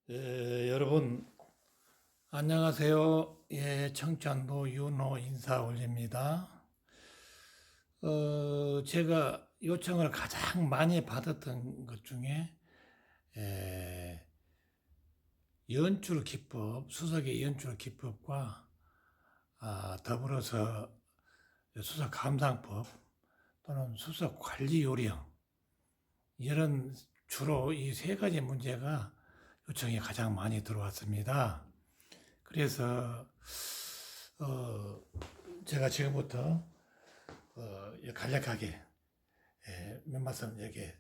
여러분 안녕하세요. 청천도 윤호 인사 올립니다. 제가 요청을 가장 많이 받았던 것 중에 연출 기법, 수석의 연출 기법과 더불어서 수석 감상법 또는 수석 관리 요령, 이런 주로 이 세 가지 문제가 요청이 가장 많이 들어왔습니다. 그래서 제가 지금부터 간략하게 몇 말씀 이렇게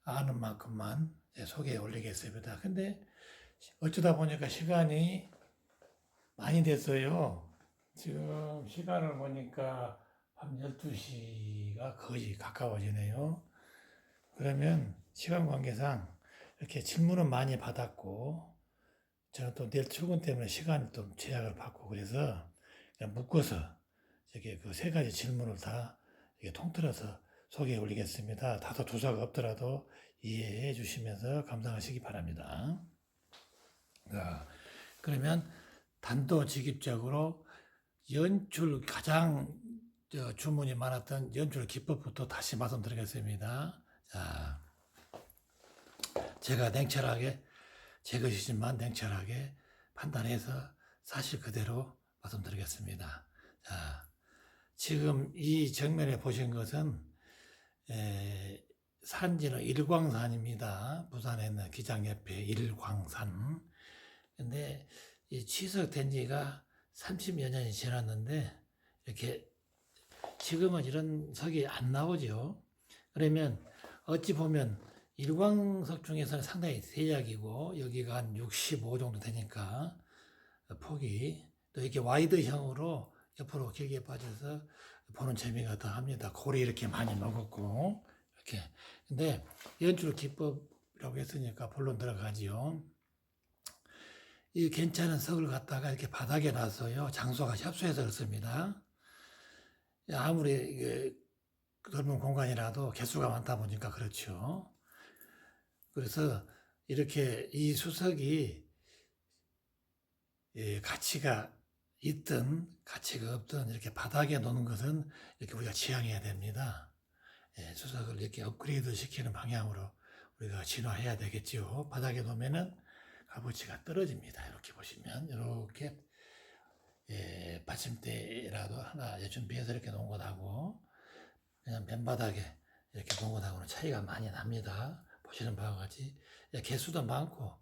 아는 만큼만 소개해 올리겠습니다. 근데 어쩌다 보니까 시간이 많이 됐어요. 지금 시간을 보니까 밤 12시가 거의 가까워지네요. 그러면 시간 관계상 이렇게 질문은 많이 받았고, 저는 또 내일 출근 때문에 시간을 좀 제약을 받고, 그래서 그냥 묶어서 이렇게 그 세 가지 질문을 다 이렇게 통틀어서 소개해 올리겠습니다. 다소 두서가 없더라도 이해해 주시면서 감상하시기 바랍니다. 그러면 단도직입적으로 연출 가장 주문이 많았던 연출 기법부터 다시 말씀드리겠습니다. 자, 제가 냉철하게, 제 것이지만 냉철하게 판단해서 사실 그대로 말씀드리겠습니다. 자, 지금 이 정면에 보신 것은 산지는 일광산입니다. 부산에 있는 기장 옆에 일광산. 근데 이 취석된 지가 30여 년이 지났는데 이렇게 지금은 이런 석이 안 나오죠. 그러면 어찌 보면 일광석 중에서는 상당히 대작이고, 여기가 한 65 정도 되니까 폭이 또 이렇게 와이드형으로 옆으로 길게 빠져서 보는 재미가 더 합니다. 골이 이렇게 많이 먹었고 이렇게. 근데 연출 기법이라고 했으니까 본론 들어가지요. 이 괜찮은 석을 갖다가 이렇게 바닥에 놔서요, 장소가 협소해서 그렇습니다. 아무리 넓은 공간이라도 개수가 많다 보니까 그렇죠. 그래서 이렇게 이 수석이 가치가 있든 가치가 없든 이렇게 바닥에 놓는 것은 이렇게 우리가 지향해야 됩니다. 수석을 이렇게 업그레이드 시키는 방향으로 우리가 진화해야 되겠죠. 바닥에 놓으면은 값어치가 떨어집니다. 이렇게 보시면 이렇게 받침대라도 하나 준비해서 이렇게 놓은 것하고 그냥 맨바닥에 이렇게 놓은 것하고는 차이가 많이 납니다. 보시는 바와 같이 개수도 많고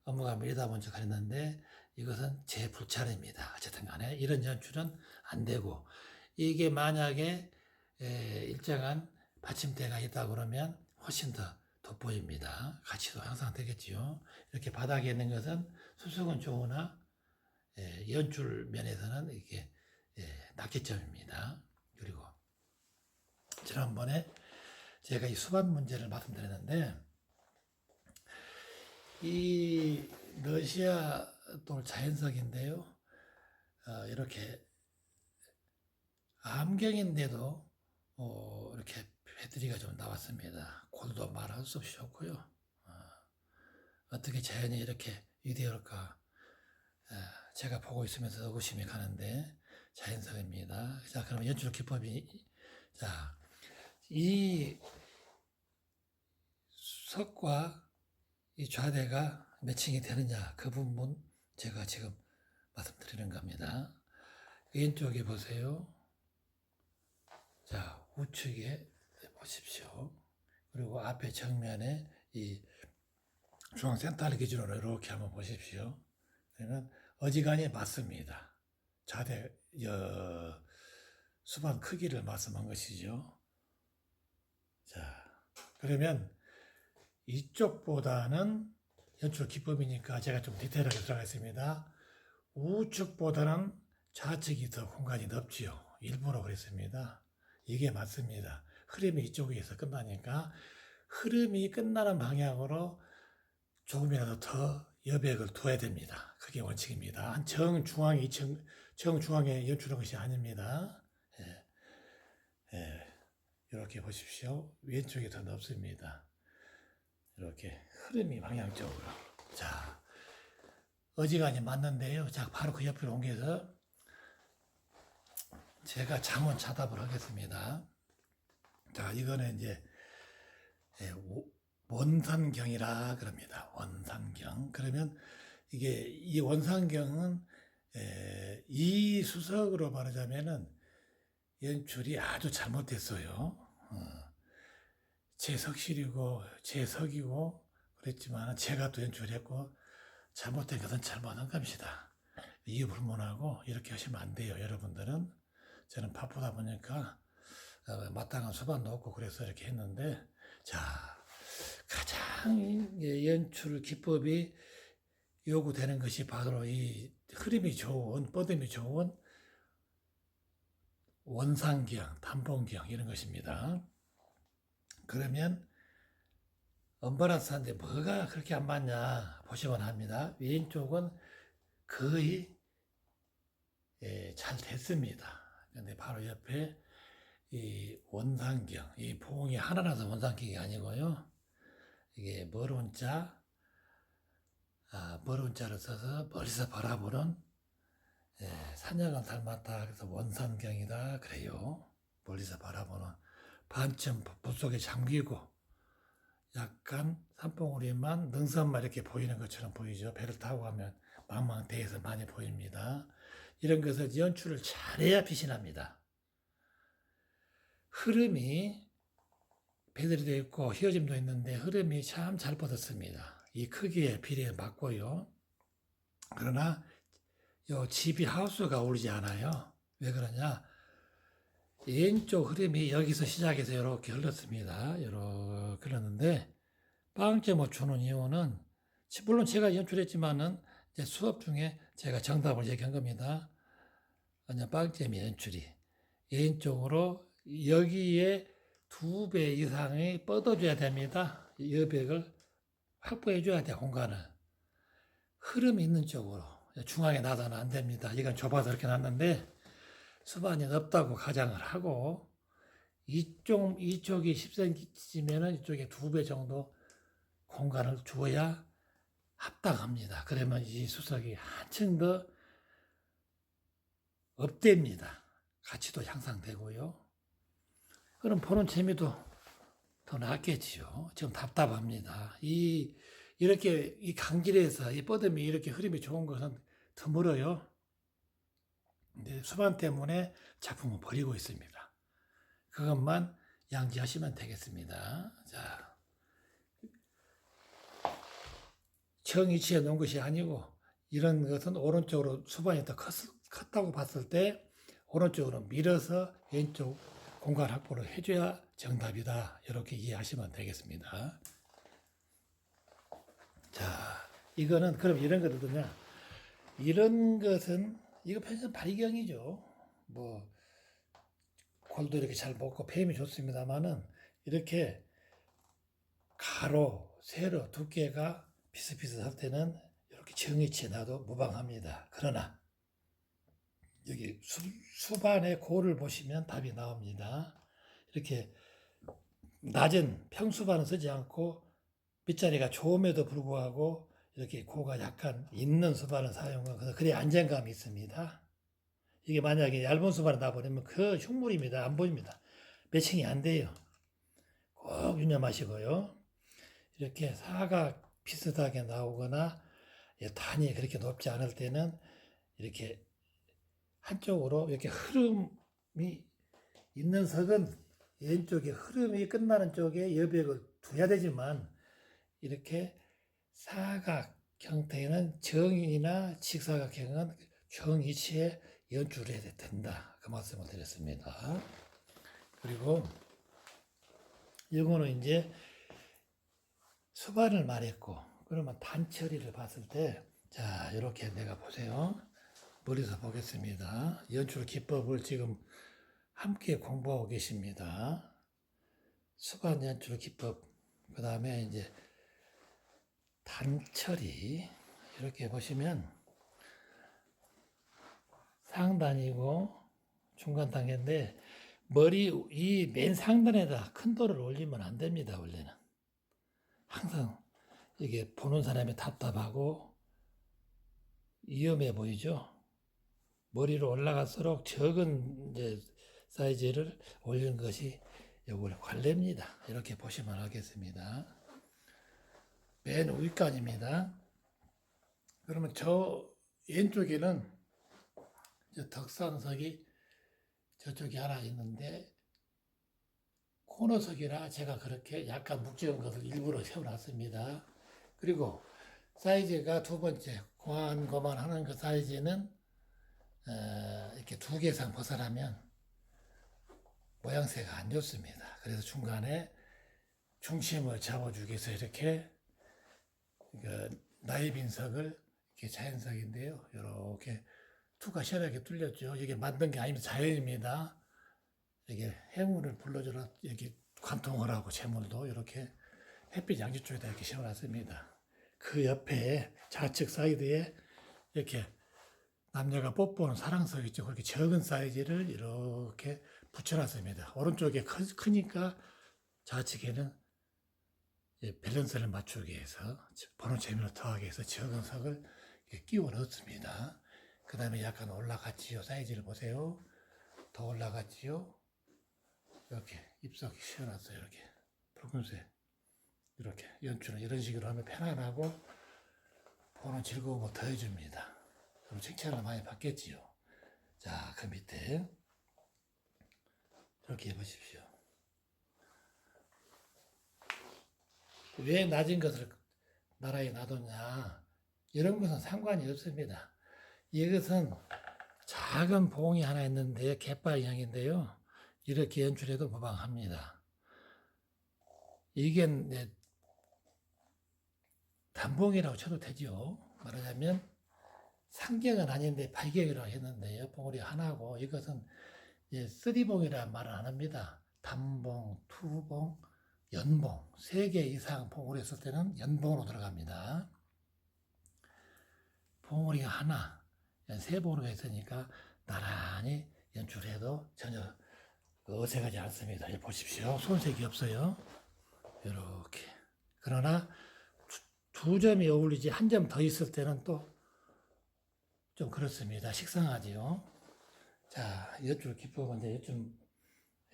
업무가 밀리다 보니까 그랬는데, 이것은 제 불찰입니다. 어쨌든 간에 이런 연출은 안 되고, 이게 만약에 일정한 받침대가 있다 그러면 훨씬 더 돋보입니다. 가치도 향상되겠지요. 이렇게 바닥에 있는 것은 수석은 좋으나 연출 면에서는 이게 낙제점입니다. 그리고 지난번에 제가 이 수반 문제를 말씀드렸는데, 이 러시아 돌 자연석인데요. 이렇게 암경인데도 이렇게 패드리가 좀 나왔습니다. 골도 말할 수 없이 좋고요. 어떻게 자연이 이렇게 위대할까? 제가 보고 있으면서 의구심이 가는데 자연석입니다. 자, 그러면 연출 기법이, 자, 이 석과 이 좌대가 매칭이 되느냐, 그 부분 제가 지금 말씀드리는 겁니다. 왼쪽에 보세요. 자, 우측에 보십시오. 그리고 앞에 정면에 이 중앙 센터를 기준으로 이렇게 한번 보십시오. 그러면 어지간히 맞습니다. 좌대 수반 크기를 말씀한 것이죠. 자, 그러면 이쪽보다는 연출 기법이니까 제가 좀 디테일하게 들어가겠습니다. 우측보다는 좌측이 더 공간이 넓지요. 일부러 그랬습니다. 이게 맞습니다. 흐름이 이쪽에서 끝나니까 흐름이 끝나는 방향으로 조금이라도 더 여백을 둬야 됩니다. 그게 원칙입니다. 한 정중앙에 연출한 것이 아닙니다. 이렇게 보십시오. 왼쪽이 더 넓습니다. 이렇게 흐름이 방향적으로. 자, 어지간히 맞는데요. 자, 바로 그 옆에 옮겨서 제가 잠원 차답을 하겠습니다. 자, 이거는 이제 원산경이라 그럽니다. 원산경. 그러면 이게 이 원산경은 이 수석으로 말하자면은 연출이 아주 잘못됐어요. 제 석실이고 제 석이고 그랬지만 제가 또 연출했고 잘못된 것은 잘못한 겁니다. 이유 불문하고 이렇게 하시면 안 돼요. 여러분들은. 저는 바쁘다 보니까 마땅한 수반도 없고 그래서 이렇게 했는데, 자, 가장 연출 기법이 요구되는 것이 바로 이 흐름이 좋은, 뻗음이 좋은 원상경, 단봉경 이런 것입니다. 그러면 언밸런스한데 뭐가 그렇게 안 맞냐 보시면 합니다. 왼쪽은 거의 잘 됐습니다. 근데 바로 옆에 이 원상경, 이 봉이 하나라서 원상경이 아니고요. 이게 멀은 자를 써서 멀리서 바라보는 산양을 닮았다. 그래서 원상경이다. 그래요. 멀리서 바라보는 반쯤 붓 속에 잠기고 약간 산봉우리만 능선만 이렇게 보이는 것처럼 보이죠. 배를 타고 가면 망망대해서 많이 보입니다. 이런 것을 연출을 잘해야 빛이 납니다. 흐름이 배들이 되어 있고 휘어짐도 있는데 흐름이 참 잘 뻗었습니다. 이 크기에 비례에 맞고요. 그러나 요 집이 하우스가 어울리지 않아요. 왜 그러냐? 왼쪽 흐름이 여기서 시작해서 이렇게 흘렀습니다. 이렇게 흘렀는데 빵점을 주는 이유는 물론 제가 연출했지만은 이제 수업 중에 제가 정답을 얘기한 겁니다. 그냥 빵점이 연출이 왼쪽으로 여기에 2배 이상이 뻗어줘야 됩니다. 여백을 확보해줘야 돼, 공간을. 흐름이 있는 쪽으로 중앙에 놔서는 안 됩니다. 이건 좁아서 이렇게 놨는데 수반이 넓다고 가정을 하고 이쪽이 10cm면 이쪽에 2배 정도 공간을 주어야 합당합니다. 그러면 이 수석이 한층 더 업됩니다. 가치도 향상되고요. 그럼 보는 재미도 더 낫겠지요. 지금 답답합니다. 이렇게 이 강길에서 이 뻗음이 이렇게 흐름이 좋은 것은 드물어요. 근데 수반 때문에 작품을 버리고 있습니다. 그것만 양지하시면 되겠습니다. 자, 정위치에 놓은 것이 아니고 이런 것은 오른쪽으로 수반이 더 컸다고 봤을 때 오른쪽으로 밀어서 왼쪽 공간 확보를 해줘야 정답이다. 이렇게 이해하시면 되겠습니다. 자, 이거는 그럼 이런 거거든요. 이런 것은 이거 편의점 발견이죠. 뭐 골도 이렇게 잘 먹고 폐임이 좋습니다만은 이렇게 가로, 세로 두께가 비슷비슷할 때는 이렇게 정위치에 놔도 무방합니다. 그러나 여기 수반의 고를 보시면 답이 나옵니다. 이렇게 낮은 평수반은 쓰지 않고 밑자리가 좋음에도 불구하고 이렇게 고가 약간 있는 수반을 사용하고 그래야 안정감이 있습니다. 이게 만약에 얇은 수반을 놔버리면 그 흉물입니다. 안 보입니다. 매칭이 안 돼요. 꼭 유념하시고요. 이렇게 사각 비슷하게 나오거나 단이 그렇게 높지 않을 때는 이렇게 한쪽으로 이렇게 흐름이 있는 석은 왼쪽에 흐름이 끝나는 쪽에 여백을 둬야 되지만 이렇게 사각 형태는 정이나 직사각형은 정위치에 연출해야 된다. 그 말씀을 드렸습니다. 그리고 이거는 이제 수반을 말했고 그러면 단처리를 봤을 때 자 이렇게 내가 보세요. 머리서 보겠습니다. 연출 기법을 지금 함께 공부하고 계십니다. 수반 연출 기법 그 다음에 이제 단처리 이렇게 보시면 상단이고 중간 단계인데 머리 이 맨 상단에다 큰 돌을 올리면 안 됩니다. 원래는 항상 이게 보는 사람이 답답하고 위험해 보이죠. 머리로 올라갈수록 적은 이제 사이즈를 올린 것이 요걸 관례입니다. 이렇게 보시면 하겠습니다. 맨 윗간입니다. 그러면 저 왼쪽에는 저 덕산석이 저쪽에 하나 있는데 코너석이라 제가 그렇게 약간 묵직한 것을 일부러 세워놨습니다. 그리고 사이즈가 두 번째 고만고만하는 그 사이즈는 이렇게 두 개 이상 벗어나면 모양새가 안 좋습니다. 그래서 중간에 중심을 잡아주기 위해서 이렇게 나이빈석을 이렇게 자연석인데요. 이렇게 투가 시원하게 뚫렸죠. 이게 만든 게 아니면 자연입니다. 이게 해물을 불러주라 이렇게 관통을 하고 재물도 이렇게 햇빛 양지 쪽에다 이렇게 씌워놨습니다. 그 옆에 좌측 사이드에 이렇게 남녀가 뽀뽀하는 사랑석 있죠. 그렇게 적은 사이즈를 이렇게 붙여놨습니다. 오른쪽에 크니까 좌측에는 밸런스를 맞추기 위해서 보는 재미를 더하기 위해서 적은 석을 끼워 넣습니다. 그 다음에 약간 올라갔지요. 사이즈를 보세요. 더 올라갔지요. 이렇게 입석이 씌워놨어요. 이렇게 붉은색 이렇게 연출은 이런 식으로 하면 편안하고 보는 즐거움을 더해줍니다. 그럼 칭찬을 많이 받겠지요. 자, 그 밑에 이렇게 해보십시오. 왜 낮은 것을 나라에 놔뒀냐? 이런 것은 상관이 없습니다. 이것은 작은 봉이 하나 있는데 갯바 인형인데요. 이렇게 연출해도 무방합니다. 이게 단봉이라고 쳐도 되죠. 말하자면 상경은 아닌데 발경이라고 했는데요. 봉우리 하나고 이것은 쓰리봉이라는 말은 안 합니다. 단봉, 투봉, 연봉 3개 이상 봉우리 했을 때는 연봉으로 들어갑니다. 봉우리가 하나, 3봉우리가 있으니까 나란히 연출해도 전혀 어색하지 않습니다. 보십시오. 손색이 없어요. 이렇게. 그러나 두 점이 어울리지 한 점 더 있을 때는 또 좀 그렇습니다. 식상하지요. 자, 이쪽 기법은 이제 요즘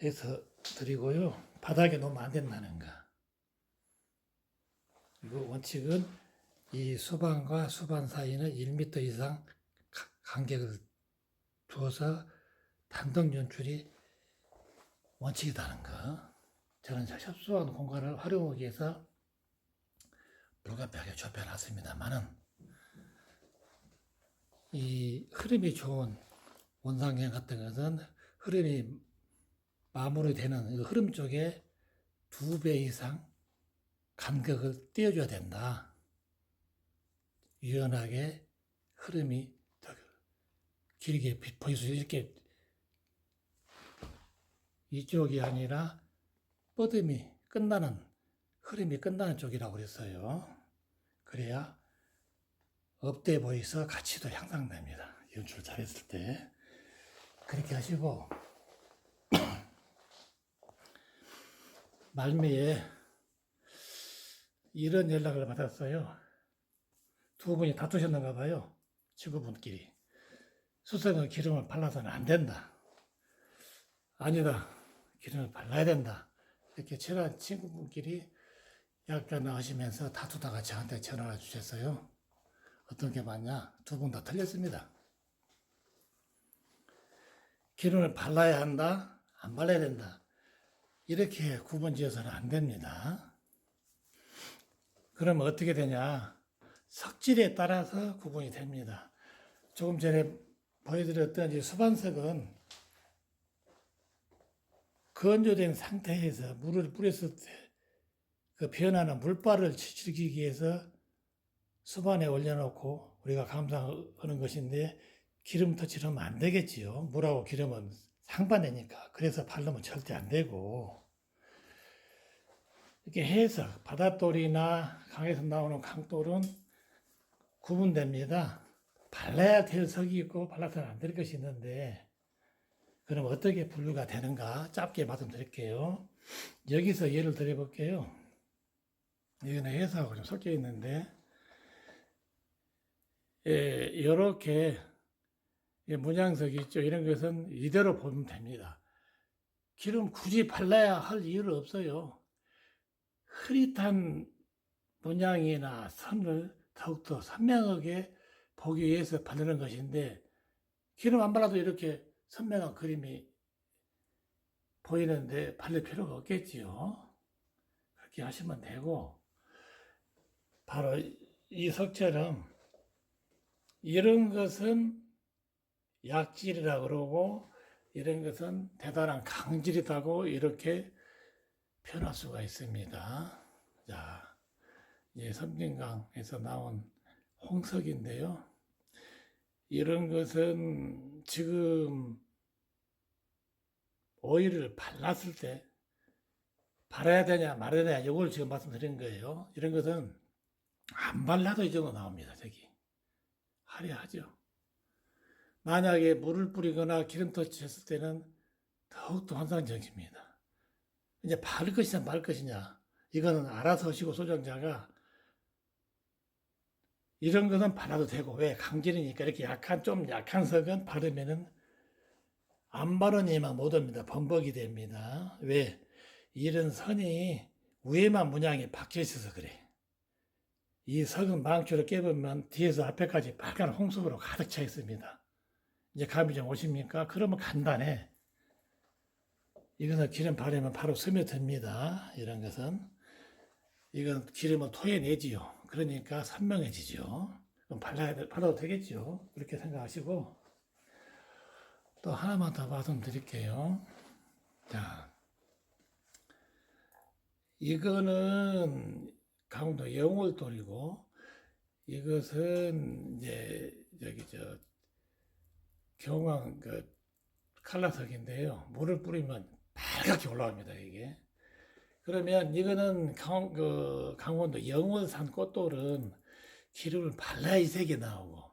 해서 드리고요. 바닥에 놓으면 안 된다는가. 그리고 원칙은 이 수반과 수반 사이는 1m 이상 간격을 두어서 단독 연출이 원칙이라는 거. 저는 협소한 공간을 활용하기 위해서 불가피하게 좁혀놨습니다만은 이 흐름이 좋은 원상경 같은 것은 흐름이 마무리되는 흐름 쪽에 2배 이상 간격을 띄워줘야 된다. 유연하게 흐름이 더 길게 보일 수 있게 이쪽이 아니라 뻗음이 끝나는 흐름이 끝나는 쪽이라고 그랬어요. 그래야 업돼 보여서 가치도 향상됩니다. 연출 잘했을 때 그렇게 하시고 말미에 이런 연락을 받았어요. 두 분이 다투셨는가 봐요. 친구분끼리. 수성은 기름을 발라서는 안 된다. 아니다. 기름을 발라야 된다. 이렇게 친한 친구분끼리 약간 하시면서 다투다가 저한테 전화를 주셨어요. 어떤 게 맞냐? 두 분 다 틀렸습니다. 기름을 발라야 한다? 안 발라야 된다. 이렇게 구분 지어서는 안 됩니다. 그러면 어떻게 되냐? 석질에 따라서 구분이 됩니다. 조금 전에 보여드렸던 이 수반석은 건조된 상태에서 물을 뿌렸을 때 그 변하는 물발을 즐기기 위해서 수반에 올려놓고 우리가 감상하는 것인데 기름 터치하면 안 되겠지요. 물하고 기름은 상반되니까. 그래서 바르면 절대 안 되고 이렇게 해서 바닷돌이나 강에서 나오는 강돌은 구분됩니다. 발라야 될 석이 있고 발라서는 안 될 것이 있는데 그럼 어떻게 분류가 되는가 짧게 말씀드릴게요. 여기서 예를 들어볼게요. 이거는 해서하고 좀 섞여 있는데, 이렇게 문양석이 있죠. 이런 것은 이대로 보면 됩니다. 기름 굳이 발라야 할 이유는 없어요. 흐릿한 문양이나 선을 더욱더 선명하게 보기 위해서 바르는 것인데, 기름 안 발라도 이렇게 선명한 그림이 보이는데 바를 필요가 없겠지요. 그렇게 하시면 되고, 바로 이 석처럼 이런 것은 약질이라고 그러고 이런 것은 대단한 강질이라고 이렇게 표현할 수가 있습니다. 자, 이제 섬진강에서 나온 홍석인데요. 이런 것은 지금 오일을 발랐을 때 발라야 되냐 말아야 되냐 이걸 지금 말씀드린 거예요. 이런 것은 안 발라도 이 정도 나옵니다. 저기 화려하죠. 만약에 물을 뿌리거나 기름터치 했을 때는 더욱더 환상적입니다. 이제 바를 것이냐 말 것이냐 이거는 알아서 하시고 소장자가 이런 거는 발라도 되고 왜 강질이니까 이렇게 좀 약한 석은 바르면은 안 바르니만 못 옵니다. 범벅이 됩니다. 왜? 이런 선이 위에만 문양이 박혀 있어서 그래. 이 석은 망치로 깨보면 뒤에서 앞에까지 빨간 홍석으로 가득 차 있습니다. 이제 감이 좀 오십니까? 그러면 간단해. 이것은 기름 바르면 바로 스며듭니다. 이런 것은. 이건 기름을 토해내지요. 그러니까 선명해지죠. 그럼 발라도 되겠죠. 그렇게 생각하시고, 또 하나만 더 말씀드릴게요. 자, 이거는 강원도 영월돌이고, 이것은 이제 경왕 칼라석인데요. 물을 뿌리면 빨갛게 올라옵니다, 이게. 그러면 이거는 강원도 영월산 꽃돌은 기름을 발라야 이 색이 나오고,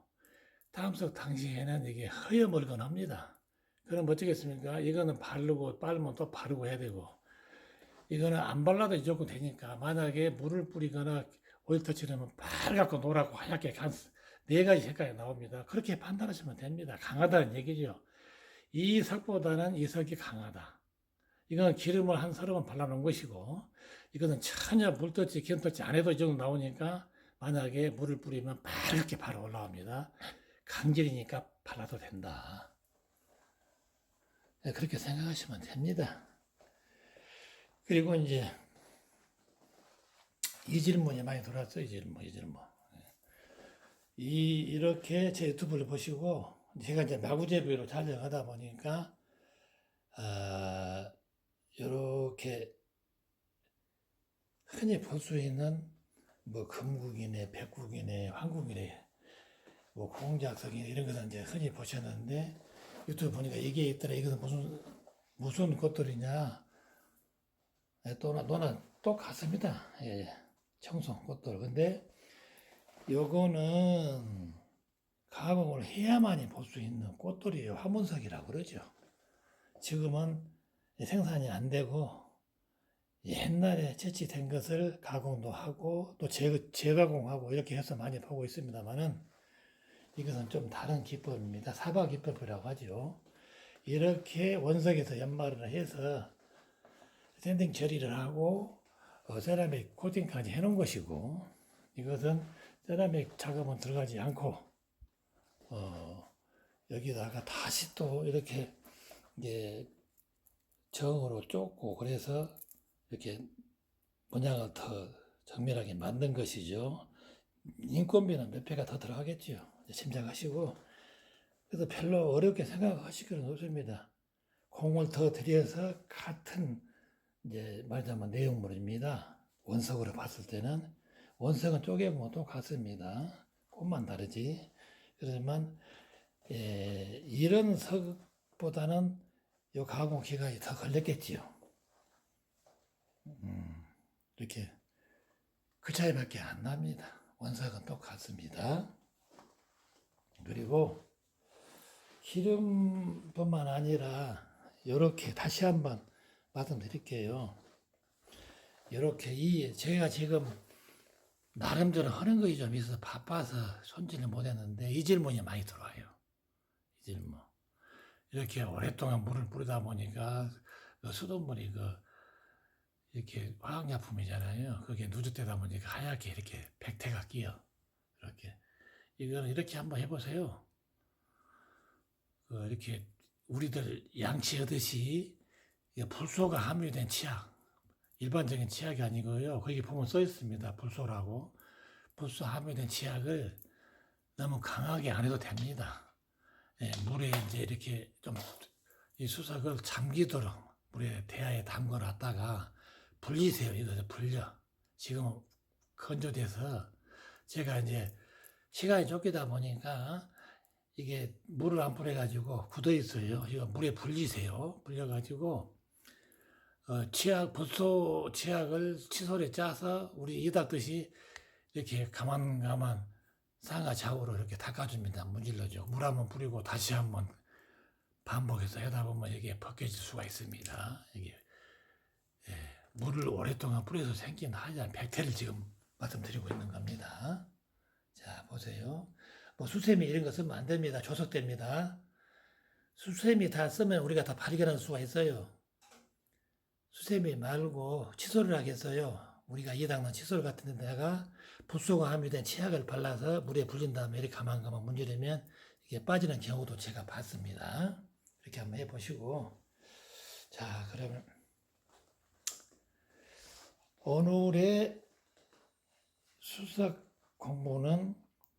다음석 당시에는 이게 허여멀건합니다. 그럼 어쩌겠습니까? 이거는 바르고 빨면 또 바르고 해야 되고, 이거는 안 발라도 무조건 되니까 만약에 물을 뿌리거나 오일 터치하면 빨갛고 노랗고 하얗게 네 가지 색깔이 나옵니다. 그렇게 판단하시면 됩니다. 강하다는 얘기죠. 이 석보다는 이 석이 강하다. 이건 기름을 한 서너 번 발라놓은 것이고, 이거는 전혀 물터치, 기름터치 안 해도 이 정도 나오니까 만약에 물을 뿌리면 빨갛게 바로 올라옵니다. 강질이니까 발라도 된다. 그렇게 생각하시면 됩니다. 그리고 이제 이 질문이 많이 들어왔어요. 이 질문. 이렇게 제 유튜브를 보시고 제가 이제 마구제비로 촬영하다 보니까 이렇게 흔히 볼 수 있는 뭐 금국이네, 백국이네, 황국이네, 뭐 공작석이네 이런 것은 이제 흔히 보셨는데 유튜브 보니까 이게 있더라. 이것은 무슨 꽃들이냐? 또나 똑같습니다. 예, 청송 꽃들. 근데 요거는 가공을 해야만이 볼 수 있는 꽃돌이에요. 화문석이라고 그러죠. 지금은 생산이 안 되고 옛날에 채취된 것을 가공도 하고 또 재가공하고 이렇게 해서 많이 보고 있습니다만은 이것은 좀 다른 기법입니다. 사바 기법이라고 하죠. 이렇게 원석에서 연마를 해서 샌딩 처리를 하고 세라믹 코팅까지 해놓은 것이고 이것은 세라믹 작업은 들어가지 않고 여기다가 다시 또 이렇게 이제 정으로 쫓고 그래서 이렇게 문양을 더 정밀하게 만든 것이죠. 인건비는 몇 배가 더 들어가겠죠. 짐작하시고 그래서 별로 어렵게 생각하실 필요는 없습니다. 공을 더 들여서 같은 이제 말하자면 내용물입니다. 원석으로 봤을 때는 원석은 쪼개보면 똑같습니다. 꽃만 다르지. 그렇지만 이런 석보다는 이 가공 기간이 더 걸렸겠지요. 이렇게 그 차이밖에 안 납니다. 원석은 똑같습니다. 그리고 기름뿐만 아니라 이렇게 다시 한번 말씀드릴게요. 이렇게 제가 지금 나름대로 하는 것이 좀 있어서 바빠서 손질을 못했는데 이 질문이 많이 들어와요. 이 질문. 이렇게 오랫동안 물을 뿌리다 보니까 그 수돗물이 이렇게 화학약품이잖아요. 그게 누적되다 보니까 하얗게 이렇게 백태가 끼어. 이렇게. 이거는 이렇게 한번 해보세요. 이렇게 우리들 양치하듯이 불소가 함유된 치약, 일반적인 치약이 아니고요. 거기 보면 써 있습니다. 불소라고. 불소 함유된 치약을 너무 강하게 안 해도 됩니다. 예, 물에 이제 이렇게 좀 이 수석을 잠기도록 물에 대야에 담궈 놨다가 불리세요. 이거 불려. 지금 건조돼서 제가 이제 시간이 쫓기다 보니까 이게 물을 안 뿌려가지고 굳어 있어요. 이거 물에 불리세요. 불려가지고 치약, 불소 치약을 칫솔에 짜서 우리 이 닦듯이 이렇게 가만 상하 좌우로 이렇게 닦아줍니다. 문질러줘. 물 한번 뿌리고 다시 한번 반복해서 하다 보면 이게 벗겨질 수가 있습니다. 이게 물을 오랫동안 뿌려서 생긴 하얀 백태를 지금 말씀드리고 있는 겁니다. 자, 보세요. 뭐 수세미 이런 거 쓰면 안 됩니다. 조석됩니다. 수세미 다 쓰면 우리가 다 발견할 수가 있어요. 수세미 말고 칫솔을 하겠어요. 우리가 이에 닦는 칫솔 같은 데다가 불소가 함유된 치약을 발라서 물에 불린 다음에 이렇게 가만 문지르면 이게 빠지는 경우도 제가 봤습니다. 이렇게 한번 해보시고. 자, 그러면 오늘의 수석 공부는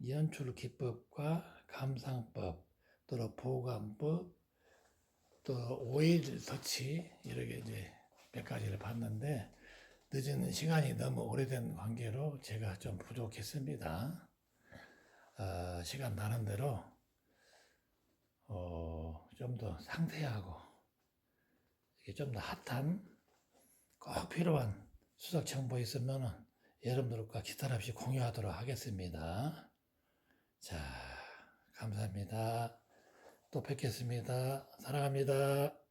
연출 기법과 감상법, 또 보관법, 또 오일 터치 이렇게 이제 몇 가지를 봤는데 늦은 시간이 너무 오래된 관계로 제가 좀 부족했습니다. 시간 나는 대로 좀 더 상세하고 좀 더 핫한 꼭 필요한 수석 정보 있으면은 여러분들과 기타 없이 공유하도록 하겠습니다. 자, 감사합니다. 또 뵙겠습니다. 사랑합니다.